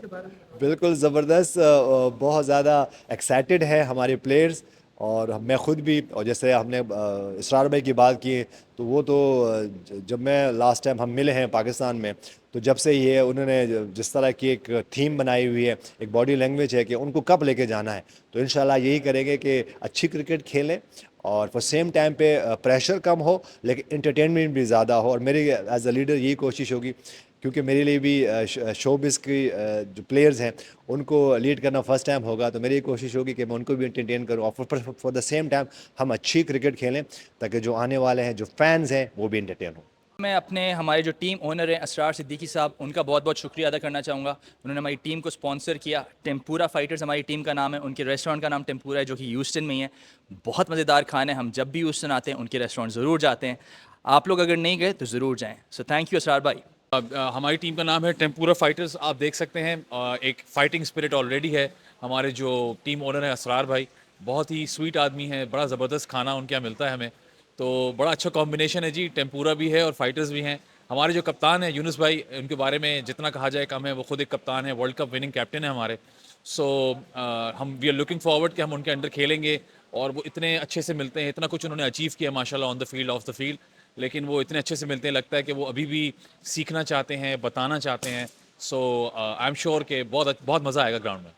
बिल्कुल ज़बरदस्त, बहुत ज़्यादा एक्साइटेड है हमारे प्लेयर्स। और मैं ख़ुद भी, और जैसे हमने इसरार भाई की बात की, तो वो तो जब मैं लास्ट टाइम हम मिले हैं पाकिस्तान में, तो जब से ये उन्होंने जिस तरह की एक थीम बनाई हुई है, एक बॉडी लैंग्वेज है कि उनको कब लेके जाना है, तो इंशाल्लाह यही करेंगे कि अच्छी क्रिकेट खेलें और फॉर सेम टाइम पे प्रेशर कम हो लेकिन इंटरटेनमेंट भी ज़्यादा हो। और मेरी एज अ लीडर यही कोशिश होगी, क्योंकि मेरे लिए भी शोबिस की जो प्लेयर्स हैं उनको लीड करना फर्स्ट टाइम होगा, तो मेरी कोशिश होगी कि मैं उनको भी एंटरटेन करूँ और फॉर द सेम टाइम हम अच्छी क्रिकेट खेलें ताकि जो आने वाले हैं, जो फैंस हैं, वो भी एंटरटेन हों। मैं अपने हमारे जो टीम ओनर हैं असरार सिद्दीकी साहब, उनका बहुत बहुत शुक्रिया अदा करना चाहूँगा। उन्होंने हमारी टीम को स्पॉन्सर किया। टेम्पूरा फाइटर्स हमारी टीम का नाम है, उनके रेस्टोरेंट का नाम टेम्पूरा है जो कि ह्यूस्टन में ही है। बहुत मज़ेदार खाना है, हम जब भी ह्यूस्टन आते हैं उनके रेस्टोरेंट ज़रूर जाते हैं। आप लोग अगर नहीं गए तो ज़रूर जाएँ। सो थैंक यू असरार भाई। हमारी टीम का नाम है टेम्पूरा फाइटर्स। आप देख सकते हैं एक फाइटिंग स्पिरिट ऑलरेडी है। हमारे जो टीम ओनर है असरार भाई, बहुत ही स्वीट आदमी है। बड़ा ज़बरदस्त खाना उनके यहाँ मिलता है हमें, तो बड़ा अच्छा कॉम्बिनेशन है जी। टेम्पूरा भी है और फाइटर्स भी हैं। हमारे जो कप्तान हैं यूनुस भाई, उनके बारे में जितना कहा जाए कम है। वो खुद एक कप्तान है, वर्ल्ड कप विनिंग कैप्टन है हमारे। सो हम वी आर लुकिंग फॉरवर्ड कि हम उनके अंडर खेलेंगे। और वो इतने अच्छे से मिलते हैं, इतना कुछ उन्होंने अचीव किया माशाल्लाह on the field, of the field. लेकिन वो इतने अच्छे से मिलते हैं, लगता है कि वो अभी भी सीखना चाहते हैं, बताना चाहते हैं। सो आई एम श्योर कि बहुत बहुत मज़ा आएगा ग्राउंड में।